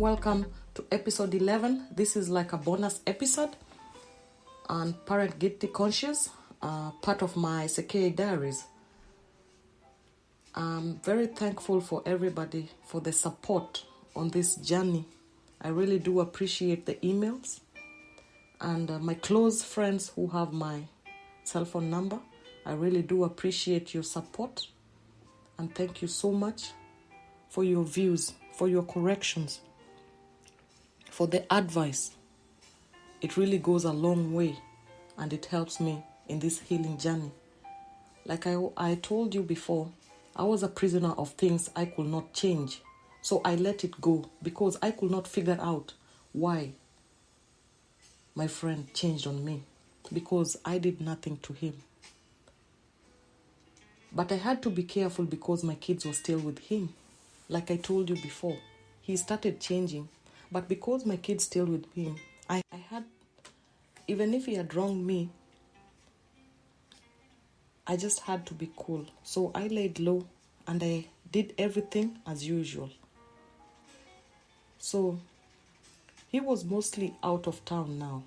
welcome to episode 11. This is like a bonus episode on Parent Guilty Conscious, part of my CK Diaries. I'm very thankful for everybody for the support on this journey. I really do appreciate the emails and my close friends who have my cell phone number. I really do appreciate your support and thank you so much for your views, for your corrections, for the advice. It really goes a long way and it helps me in this healing journey. Like I told you before, I was a prisoner of things I could not change. So I let it go because I could not figure out why my friend changed on me, because I did nothing to him. But I had to be careful because my kids were still with him. Like I told you before, he started changing. But because my kids still with him, I had, even if he had wronged me, I just had to be cool. So I laid low and I did everything as usual. So he was mostly out of town now.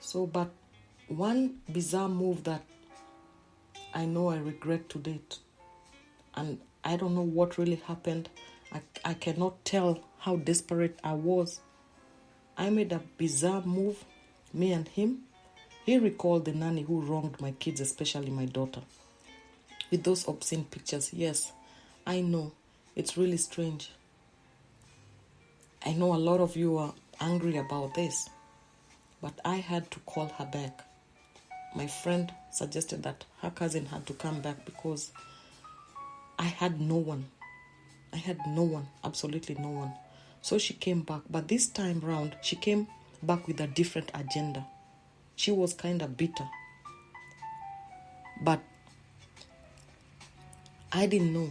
So, but one bizarre move that I know I regret to date, and I don't know what really happened. I cannot tell how desperate I was. I made a bizarre move, me and him. He recalled the nanny who wronged my kids, especially my daughter, with those obscene pictures. Yes, I know. It's really strange. I know a lot of you are angry about this, but I had to call her back. My friend suggested that her cousin had to come back because I had no one. I had no one, absolutely no one. So she came back, but this time round, she came back with a different agenda. She was kind of bitter. But I didn't know.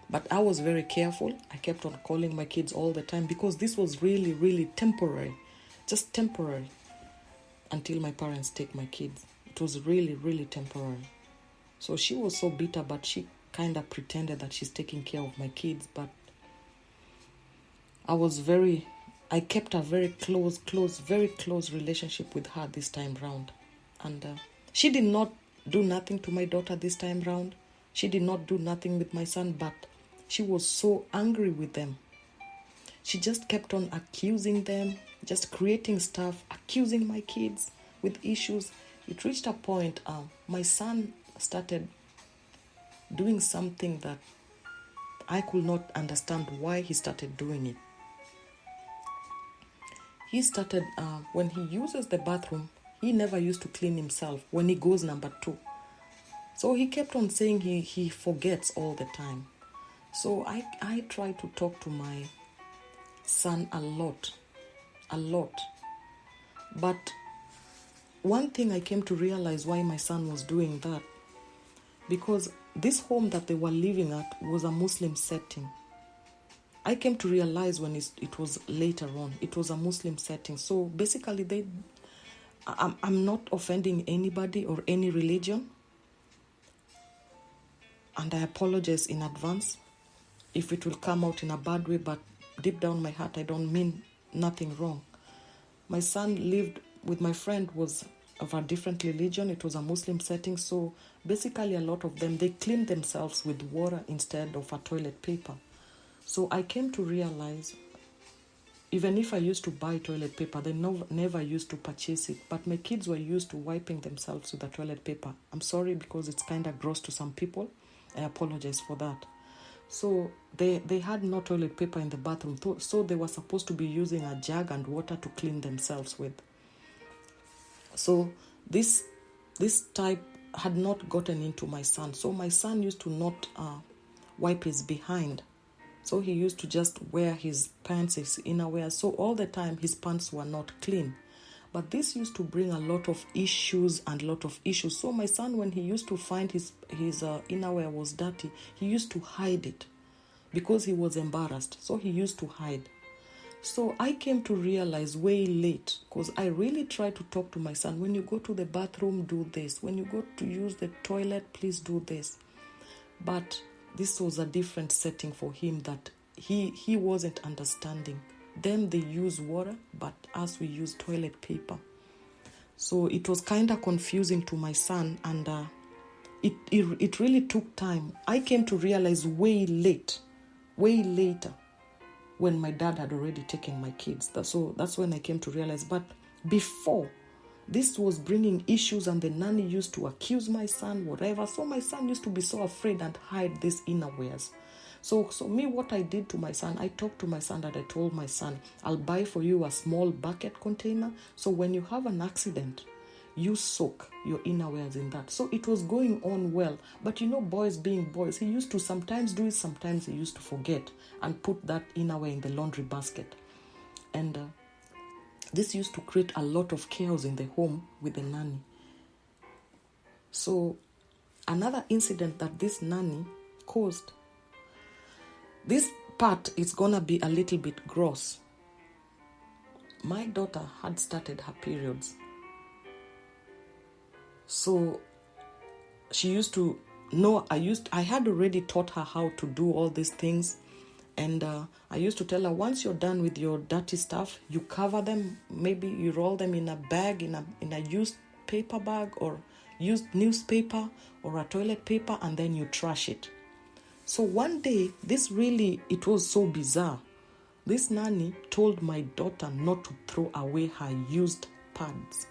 But I was very careful. I kept on calling my kids all the time because this was really, really temporary. Just temporary. Until my parents take my kids. It was really, really temporary. So she was so bitter, but she kind of pretended that she's taking care of my kids. But I kept a very close relationship with her this time round. And she did not do nothing to my daughter this time round. She did not do nothing with my son, but she was so angry with them. She just kept on accusing them, just creating stuff, accusing my kids with issues. It reached a point, my son started doing something that I could not understand why he started doing it. He started, when he uses the bathroom, he never used to clean himself when he goes number 2. So he kept on saying he forgets all the time. So I try to talk to my son a lot. But one thing I came to realize why my son was doing that, because this home that they were living at was a Muslim setting. I came to realize when it was later on, it was a Muslim setting. So basically, I'm not offending anybody or any religion. And I apologize in advance if it will come out in a bad way, but deep down my heart, I don't mean nothing wrong. My son lived with my friend, was of a different religion. It was a Muslim setting. So basically a lot of them, they clean themselves with water instead of a toilet paper. So I came to realize, even if I used to buy toilet paper, they never used to purchase it. But my kids were used to wiping themselves with the toilet paper. I'm sorry because it's kind of gross to some people. I apologize for that. So they had no toilet paper in the bathroom. So they were supposed to be using a jug and water to clean themselves with. So this type had not gotten into my son. So my son used to not wipe his behind. So he used to just wear his pants, his innerwear. So all the time his pants were not clean. But this used to bring a lot of issues. So my son, when he used to find his innerwear was dirty, he used to hide it because he was embarrassed. So he used to hide. So I came to realize way late, because I really tried to talk to my son. When you go to the bathroom, do this. When you go to use the toilet, please do this. But this was a different setting for him that he wasn't understanding. Them, they use water, but us, we use toilet paper. So it was kind of confusing to my son, and it really took time. I came to realize way later, when my dad had already taken my kids. So that's when I came to realize. But before, this was bringing issues, and the nanny used to accuse my son, whatever. So my son used to be so afraid and hide these innerwears. So me, what I did to my son, I talked to my son and I told my son, I'll buy for you a small bucket container. So when you have an accident, you soak your innerwears in that. So it was going on well. But boys being boys, he used to sometimes do it, sometimes he used to forget and put that innerwear in the laundry basket. And this used to create a lot of chaos in the home with the nanny. So another incident that this nanny caused, this part is gonna be a little bit gross. My daughter had started her periods. So she used to know, I had already taught her how to do all these things. And I used to tell her, once you're done with your dirty stuff, you cover them. Maybe you roll them in a bag, in a used paper bag or used newspaper or a toilet paper, and then you trash it. So one day, it was so bizarre. This nanny told my daughter not to throw away her used pads.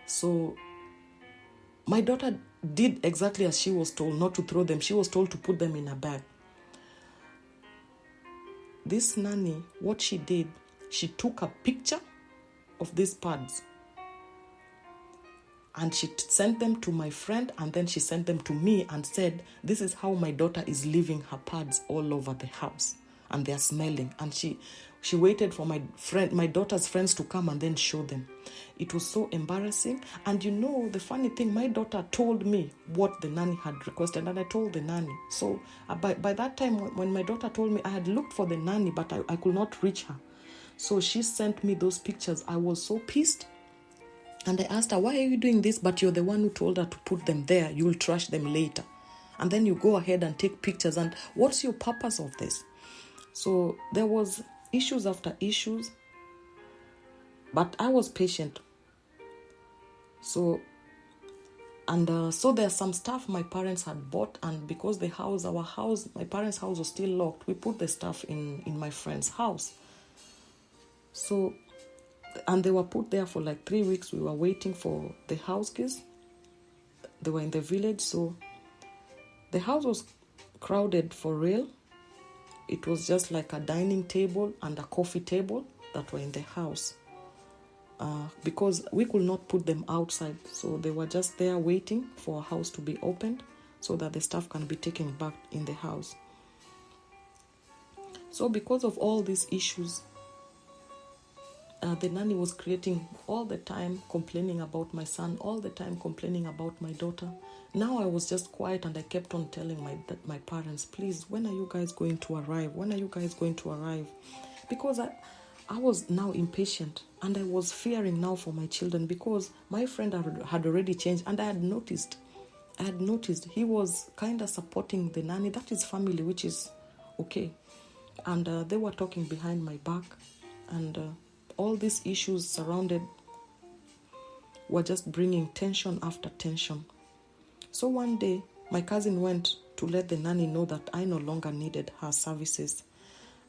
So my daughter did exactly as she was told, not to throw them. She was told to put them in a bag. This nanny, what she did, she took a picture of these pads and she sent them to my friend, and then she sent them to me and said, this is how my daughter is leaving her pads all over the house and they're smelling. And she waited for my daughter's friends to come and then show them. It was so embarrassing. And the funny thing, my daughter told me what the nanny had requested, and I told the nanny. So by that time, when my daughter told me, I had looked for the nanny, but I could not reach her. So she sent me those pictures. I was so pissed. And I asked her, why are you doing this? But you're the one who told her to put them there. You'll trash them later. And then you go ahead and take pictures. And what's your purpose of this? So there was issues after issues. But I was patient. So there's some stuff my parents had bought. And because my parents' house was still locked, we put the stuff in my friend's house. So, and they were put there for like 3 weeks. We were waiting for the house keys. They were in the village. So the house was crowded for real. It was just like a dining table and a coffee table that were in the house. Because we could not put them outside. So they were just there waiting for a house to be opened so that the stuff can be taken back in the house. So because of all these issues, the nanny was creating all the time, complaining about my son, all the time complaining about my daughter. Now I was just quiet and I kept on telling my parents, please, when are you guys going to arrive? When are you guys going to arrive? Because I was now impatient and I was fearing now for my children, because my friend had already changed, and I had noticed he was kind of supporting the nanny. That is family, which is okay. And they were talking behind my back, and all these issues surrounded were just bringing tension after tension. So one day, my cousin went to let the nanny know that I no longer needed her services,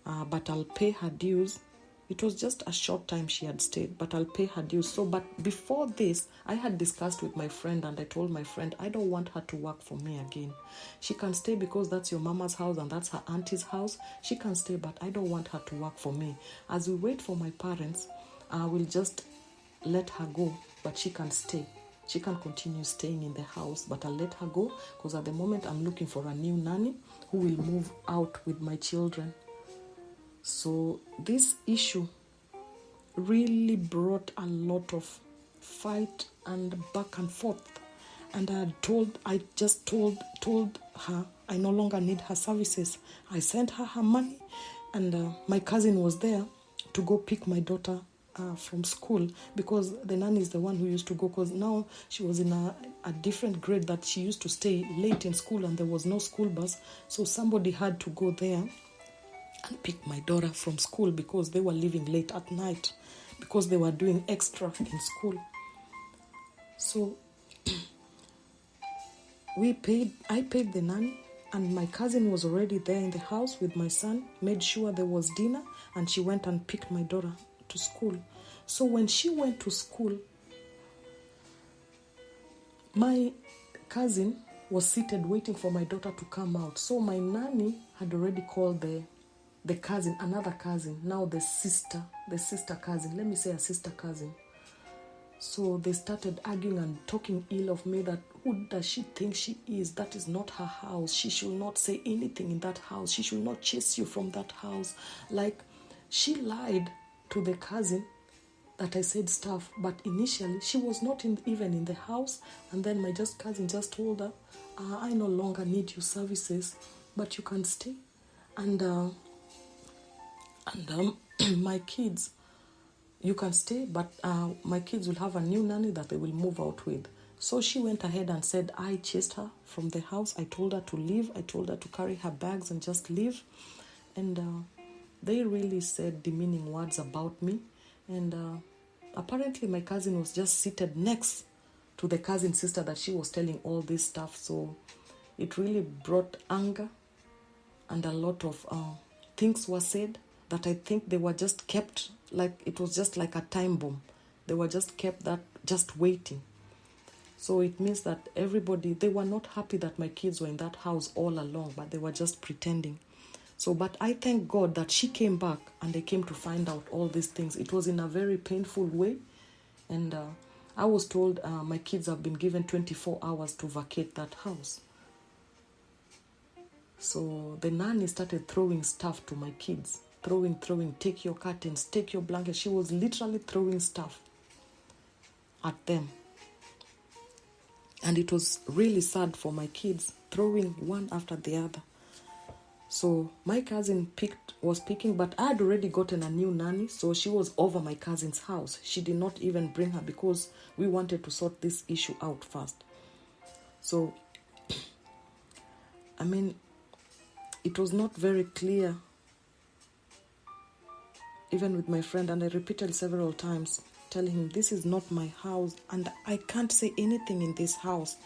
but I'll pay her dues. It was just a short time she had stayed, but I'll pay her dues. So, but before this, I had discussed with my friend, and I told my friend, I don't want her to work for me again. She can stay because that's your mama's house and that's her auntie's house. She can stay, but I don't want her to work for me. As we wait for my parents, I will just let her go, but she can stay. She can continue staying in the house, but I'll let her go because at the moment I'm looking for a new nanny who will move out with my children. So this issue really brought a lot of fight and back and forth. And I just told her I no longer need her services. I sent her money, and my cousin was there to go pick my daughter from school, because the nanny is the one who used to go, because now she was in a different grade that she used to stay late in school and there was no school bus. So somebody had to go there and pick my daughter from school because they were leaving late at night because they were doing extra in school. So I paid the nanny, and my cousin was already there in the house with my son, made sure there was dinner, and she went and picked my daughter to school. So when she went to school, my cousin was seated waiting for my daughter to come out. So my nanny had already called the cousin, another cousin, now the sister cousin. Let me say a sister cousin. So they started arguing and talking ill of me, that who does she think she is? That is not her house. She should not say anything in that house. She should not chase you from that house. Like, she lied to the cousin that I said stuff, but initially she was not even in the house. And then my cousin just told her, I no longer need your services, but you can stay. And my kids, you can stay, but my kids will have a new nanny that they will move out with. So she went ahead and said, I chased her from the house. I told her to leave. I told her to carry her bags and just leave. And they really said demeaning words about me. And apparently my cousin was just seated next to the cousin sister that she was telling all this stuff. So it really brought anger, and a lot of things were said that I think they were just kept, like it was just like a time bomb. They were just kept that, just waiting. So it means that everybody, they were not happy that my kids were in that house all along, but they were just pretending. So, but I thank God that she came back and they came to find out all these things. It was in a very painful way. And I was told my kids have been given 24 hours to vacate that house. So the nanny started throwing stuff to my kids. Throwing, take your curtains, take your blankets. She was literally throwing stuff at them. And it was really sad for my kids, throwing one after the other. So my cousin was picking, but I had already gotten a new nanny, so she was over my cousin's house. She did not even bring her because we wanted to sort this issue out first. So, I mean, it was not very clear, even with my friend, and I repeated several times, telling him, this is not my house, and I can't say anything in this house.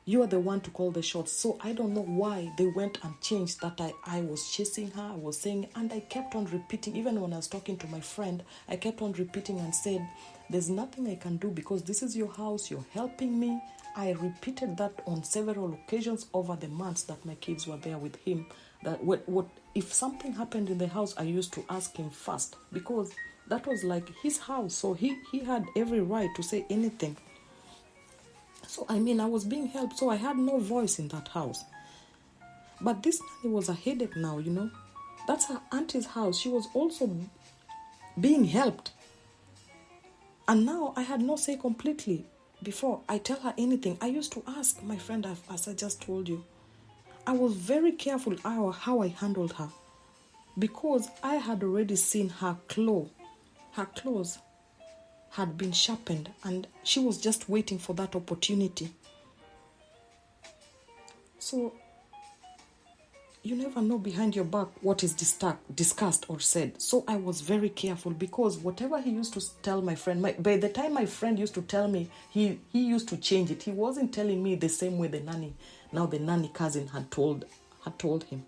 You are the one to call the shots. So I don't know why they went and changed that I was chasing her, I was saying, and I kept on repeating, even when I was talking to my friend, I kept on repeating and said, there's nothing I can do because this is your house, you're helping me. I repeated that on several occasions over the months that my kids were there with him, that what if something happened in the house, I used to ask him first, because that was like his house, so he had every right to say anything. So, I mean, I was being helped, so I had no voice in that house. But this nanny was a headache now, you know. That's her auntie's house. She was also being helped. And now I had no say completely. Before I tell her anything, I used to ask my friend, as I just told you. I was very careful how I handled her, because I had already seen her claw. Her claws had been sharpened, and she was just waiting for that opportunity. So you never know behind your back what is discussed or said. So I was very careful, because whatever he used to tell my friend, by the time my friend used to tell me, he used to change it. He wasn't telling me the same way the nanny cousin had told him.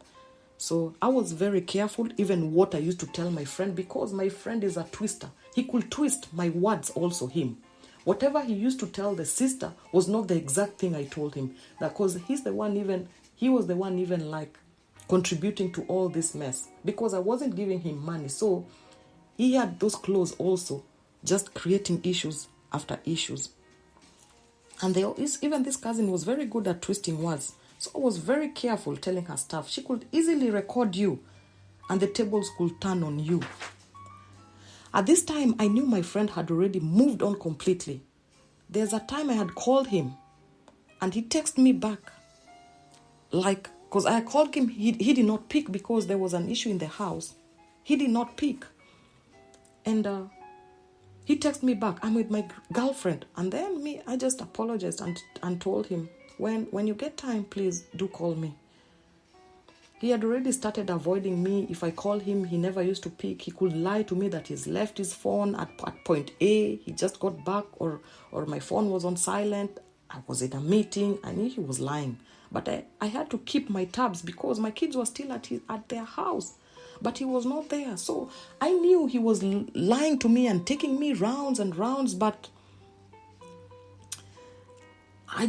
So I was very careful, even what I used to tell my friend, because my friend is a twister. He could twist my words also, him. Whatever he used to tell the sister was not the exact thing I told him. Because he was the one even like contributing to all this mess, because I wasn't giving him money. So he had those clothes also, just creating issues after issues. And even this cousin was very good at twisting words. So I was very careful telling her stuff. She could easily record you, and the tables could turn on you. At this time, I knew my friend had already moved on completely. There's a time I had called him, and he texted me back. Because I called him, he did not pick because there was an issue in the house. He did not pick. And He texted me back, I'm with my girlfriend. And then I just apologized and told him, when you get time, please do call me. He had already started avoiding me. If I call him, he never used to pick. He could lie to me that he's left his phone at point A. He just got back, or my phone was on silent. I was in a meeting. I knew he was lying. But I had to keep my tabs because my kids were still at their house. But he was not there. So I knew he was lying to me and taking me rounds and rounds. But I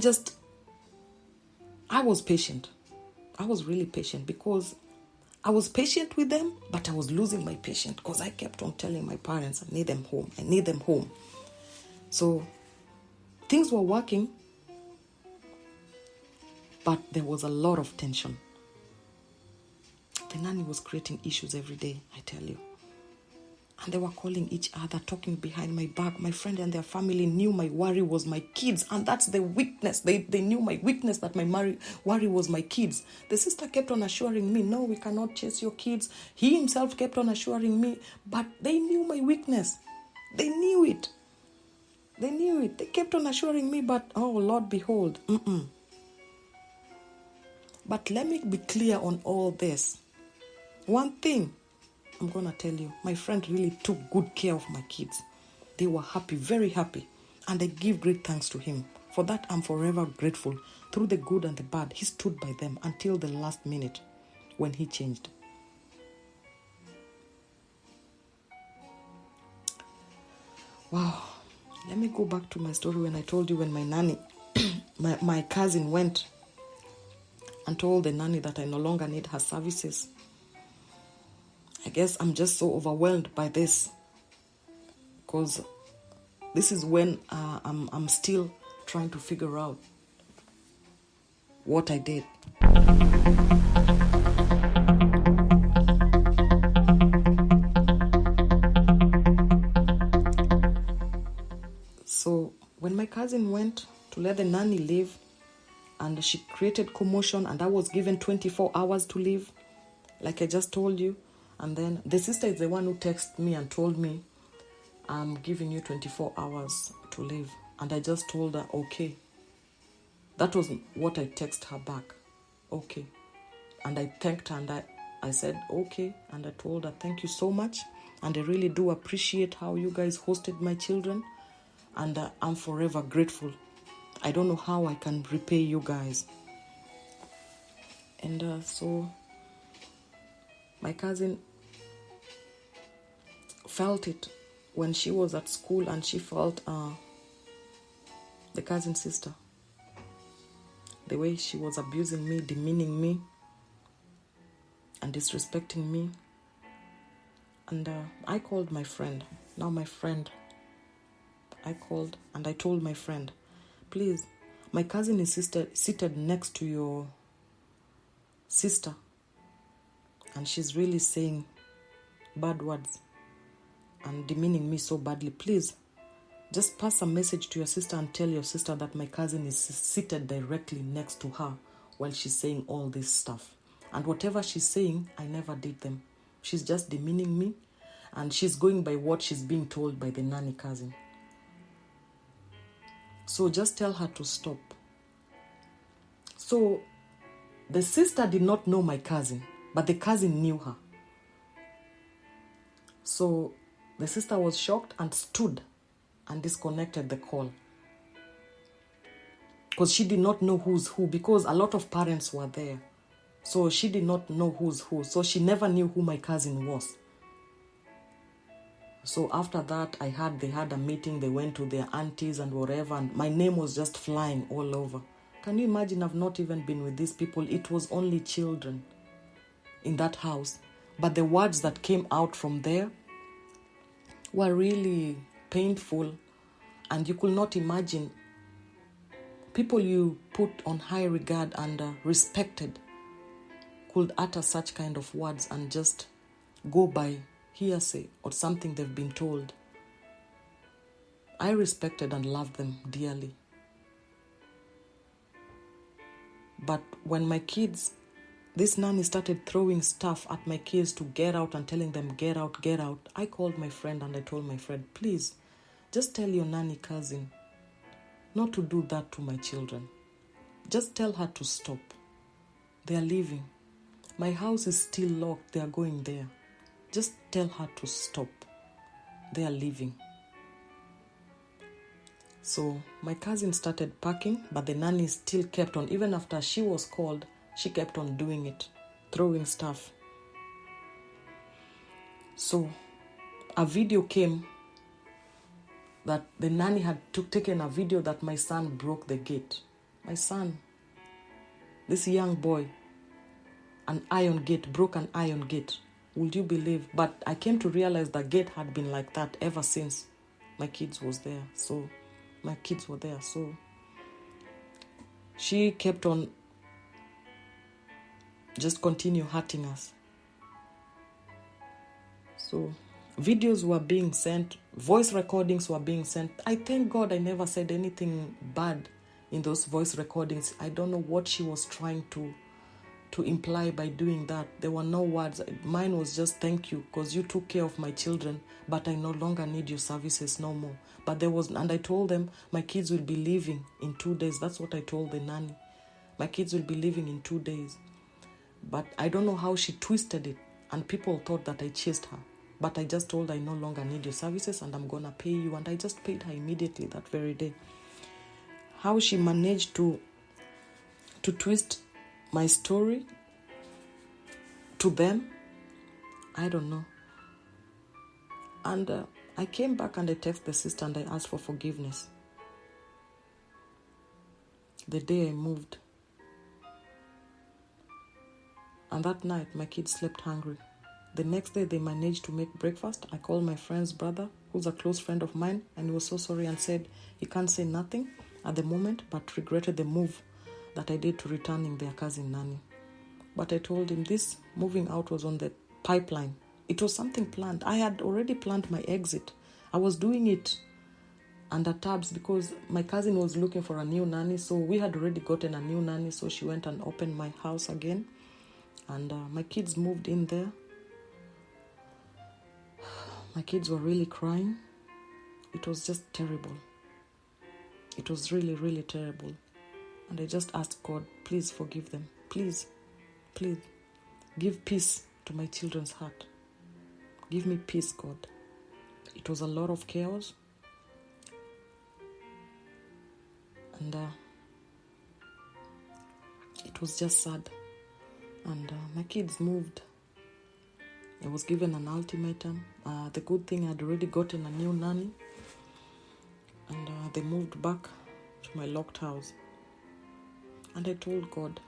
was patient. I was really patient because I was patient with them, but I was losing my patience because I kept on telling my parents, I need them home. I need them home. So things were working, but there was a lot of tension. The nanny was creating issues every day, I tell you. And they were calling each other, talking behind my back. My friend and their family knew my worry was my kids. And that's the weakness. They knew my weakness, that my worry was my kids. The sister kept on assuring me, no, we cannot chase your kids. He himself kept on assuring me. But they knew my weakness. They knew it. They knew it. They kept on assuring me, but, oh, Lord, behold. But let me be clear on all this. One thing I'm going to tell you, my friend really took good care of my kids. They were happy, very happy. And I give great thanks to him. For that, I'm forever grateful. Through the good and the bad, he stood by them until the last minute when he changed. Wow. Let me go back to my story when I told you when my nanny, my cousin went and told the nanny that I no longer need her services. I guess I'm just so overwhelmed by this because this is when I'm still trying to figure out what I did. So when my cousin went to let the nanny leave and she created commotion and I was given 24 hours to leave, like I just told you. And then the sister is the one who texted me and told me, I'm giving you 24 hours to leave. And I just told her, okay. That was what I texted her back. Okay. And I thanked her and I said, okay. And I told her, thank you so much. And I really do appreciate how you guys hosted my children. And I'm forever grateful. I don't know how I can repay you guys. And so my cousin felt it when she was at school, and she felt the cousin sister, the way she was abusing me, demeaning me, and disrespecting me. And I called my friend. Now my friend, I called and I told my friend, please, my cousin is seated next to your sister, and she's really saying bad words and demeaning me so badly. Please, just pass a message to your sister and tell your sister that my cousin is seated directly next to her while she's saying all this stuff. And whatever she's saying, I never did them. She's just demeaning me, and she's going by what she's being told by the nanny cousin. So just tell her to stop. So the sister did not know my cousin, but the cousin knew her. So the sister was shocked and stood and disconnected the call. Because she did not know who's who, because a lot of parents were there. So she did not know who's who. So she never knew who my cousin was. So after that, they had a meeting. They went to their aunties and whatever. And my name was just flying all over. Can you imagine? I've not even been with these people. It was only children in that house. But the words that came out from there were really painful. And you could not imagine people you put on high regard and respected could utter such kind of words and just go by hearsay or something they've been told. I respected and loved them dearly. But when my kids, this nanny started throwing stuff at my kids to get out and telling them, get out, I called my friend and I told my friend, please, just tell your nanny cousin not to do that to my children. Just tell her to stop. They are leaving. My house is still locked. They are going there. Just tell her to stop. They are leaving. So my cousin started packing, but the nanny still kept on. Even after she was called, she kept on doing it, throwing stuff. So a video came that the nanny had taken a video that my son broke the gate. My son, this young boy, broke an iron gate. Would you believe? But I came to realize the gate had been like that ever since my kids were there. So she kept on just continue hurting us. So videos were being sent, voice recordings were being sent. I thank God I never said anything bad in those voice recordings. I don't know what she was trying to imply by doing that. There were no words. Mine was just thank you because you took care of my children, but I no longer need your services no more. But and I told them my kids will be leaving in 2 days. That's what I told the nanny. My kids will be leaving in 2 days. But I don't know how she twisted it, and people thought that I chased her. But I just told her I no longer need your services and I'm gonna pay you, and I just paid her immediately that very day. How she managed to twist my story to them, I don't know. And I came back and I texted the sister and I asked for forgiveness. The day I moved. And that night, my kids slept hungry. The next day, they managed to make breakfast. I called my friend's brother, who's a close friend of mine, and he was so sorry and said he can't say nothing at the moment, but regretted the move that I did to returning their cousin nanny. But I told him this moving out was on the pipeline. It was something planned. I had already planned my exit. I was doing it under tabs because my cousin was looking for a new nanny. So we had already gotten a new nanny. So she went and opened my house again. And my kids moved in there. My kids were really crying. It was just terrible. It was really, really terrible. And I just asked God, please forgive them. Please, please, give peace to my children's heart. Give me peace, God. It was a lot of chaos. And it was just sad. And my kids moved. I was given an ultimatum. The good thing, I'd already gotten a new nanny. And they moved back to my locked house. And I told God,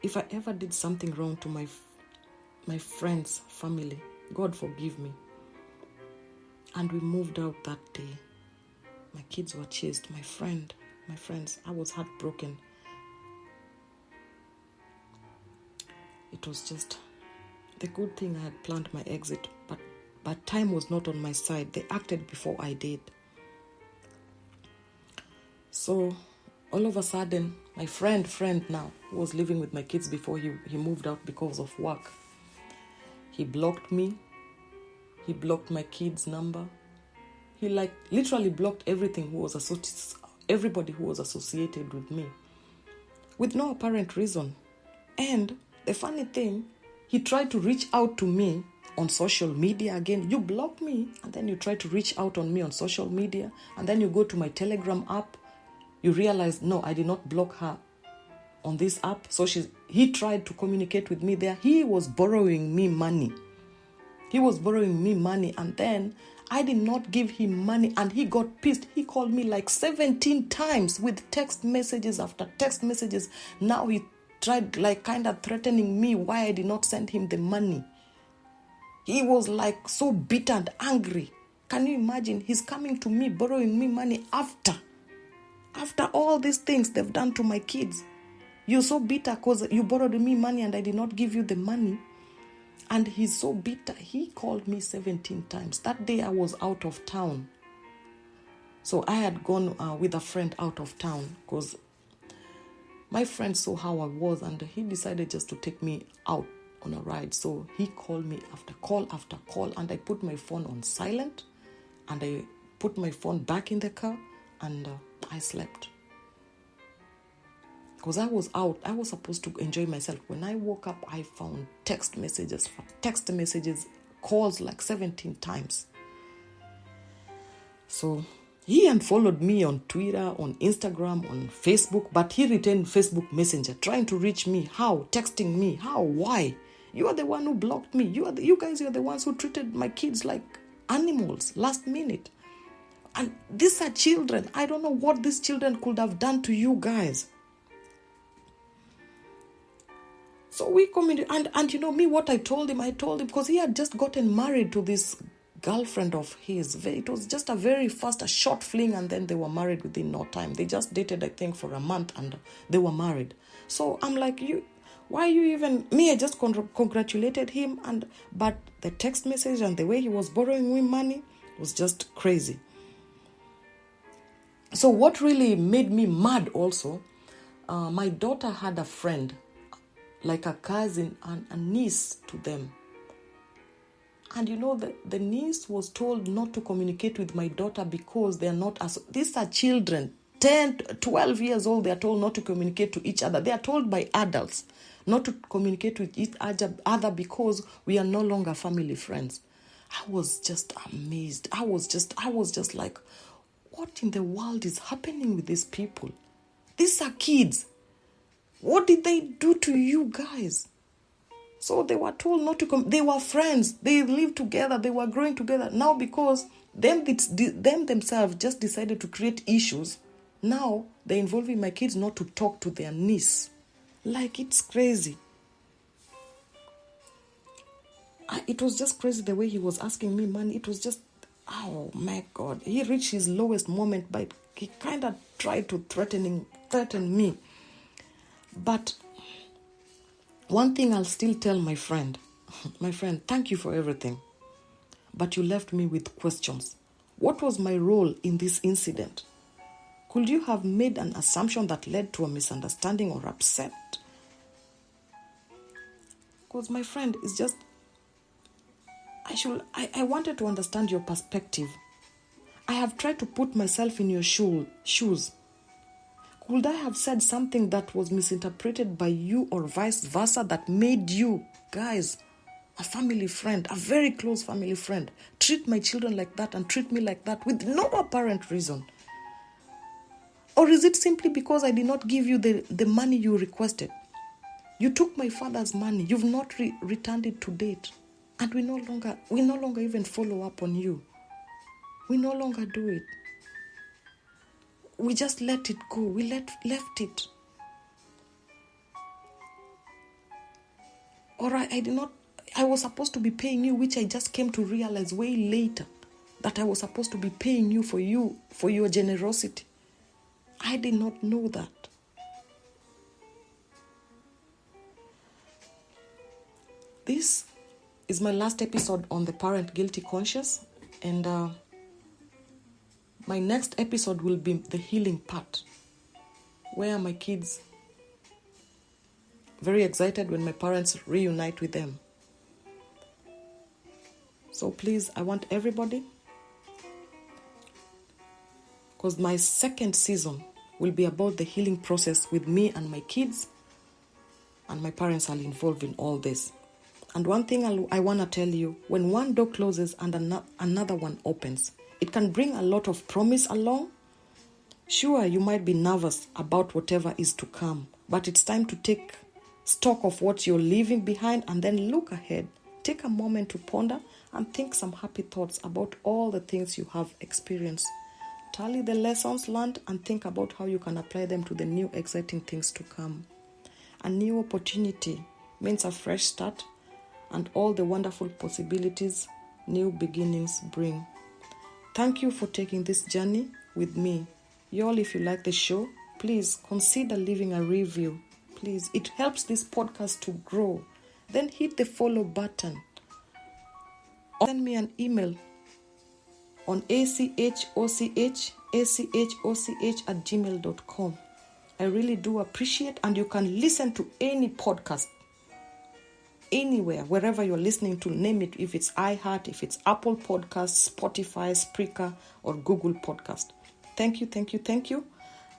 if I ever did something wrong to my friend's family, God forgive me. And we moved out that day. My kids were chased. My friends, I was heartbroken. It was just the good thing I had planned my exit, but time was not on my side. They acted before I did. So all of a sudden, my friend now, who was living with my kids before he moved out because of work, he blocked me. He blocked my kids' number. He literally blocked everybody who was associated with me with no apparent reason. And the funny thing, he tried to reach out to me on social media again. You block me, and then you try to reach out on me on social media, and then you go to my Telegram app. You realize, no, I did not block her on this app. So he tried to communicate with me there. He was borrowing me money. And then I did not give him money, and he got pissed. He called me like 17 times with text messages after text messages. Now he tried kind of threatening me why I did not send him the money. He was so bitter and angry. Can you imagine? He's coming to me, borrowing me money after all these things they've done to my kids. You're so bitter because you borrowed me money and I did not give you the money. And he's so bitter. He called me 17 times. That day I was out of town. So I had gone with a friend out of town because my friend saw how I was and he decided just to take me out on a ride. So he called me after call, and I put my phone on silent and I put my phone back in the car, and I slept. Because I was out. I was supposed to enjoy myself. When I woke up, I found text messages, calls like 17 times. So he unfollowed me on Twitter, on Instagram, on Facebook, but he retained Facebook Messenger, trying to reach me. How? Texting me. How? Why? You are the one who blocked me. You guys are the ones who treated my kids like animals last minute. And these are children. I don't know what these children could have done to you guys. So we communicated, and you know me, what I told him because he had just gotten married to this girlfriend of his. It was just a short fling, and then they were married within no time. They just dated, I think, for a month, and they were married. So I'm like, why you even, me, I just congratulated him, but the text message and the way he was borrowing me money was just crazy. So what really made me mad also, my daughter had a friend, like a cousin and a niece to them. And you know, the niece was told not to communicate with my daughter because they are not, these are children, 10, 12 years old, they are told not to communicate to each other. They are told by adults not to communicate with each other because we are no longer family friends. I was just amazed. I was just like, what in the world is happening with these people? These are kids. What did they do to you guys? So they were told not to come. They were friends. They lived together. They were growing together. Now because them themselves just decided to create issues, now they're involving my kids not to talk to their niece. Like, it's crazy. It was just crazy the way he was asking me money. It was just, oh my God. He reached his lowest moment by he kind of tried to threaten me. But one thing I'll still tell my friend, thank you for everything. But you left me with questions. What was my role in this incident? Could you have made an assumption that led to a misunderstanding or upset? Because my friend, it's just, I wanted to understand your perspective. I have tried to put myself in your shoes. Could I have said something that was misinterpreted by you or vice versa that made you, guys, a family friend, a very close family friend, treat my children like that and treat me like that with no apparent reason? Or is it simply because I did not give you the money you requested? You took my father's money. You've not returned it to date. And we no longer even follow up on you. We no longer do it. We just let it go. We left it. Or I was supposed to be paying you, which I just came to realize way later, that I was supposed to be paying you for your generosity. I did not know that. This is my last episode on the parent guilty conscious, and my next episode will be the healing part, where my kids very excited when my parents reunite with them. So please, I want everybody, because my second season will be about the healing process with me and my kids, and my parents are involved in all this. And one thing I want to tell you, when one door closes and another one opens, it can bring a lot of promise along. Sure, you might be nervous about whatever is to come, but it's time to take stock of what you're leaving behind and then look ahead. Take a moment to ponder and think some happy thoughts about all the things you have experienced. Tally the lessons learned and think about how you can apply them to the new exciting things to come. A new opportunity means a fresh start and all the wonderful possibilities new beginnings bring. Thank you for taking this journey with me. Y'all, if you like the show, please consider leaving a review. Please, it helps this podcast to grow. Then hit the follow button. Or send me an email on achoch@gmail.com. I really do appreciate, and you can listen to any podcast anywhere, wherever you're listening to, name it, if it's iHeart, if it's Apple Podcasts, Spotify, Spreaker, or Google Podcast. Thank you, thank you, thank you.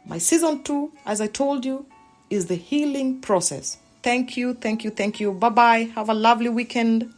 My season 2, as I told you, is the healing process. Thank you, thank you, thank you. Bye-bye. Have a lovely weekend.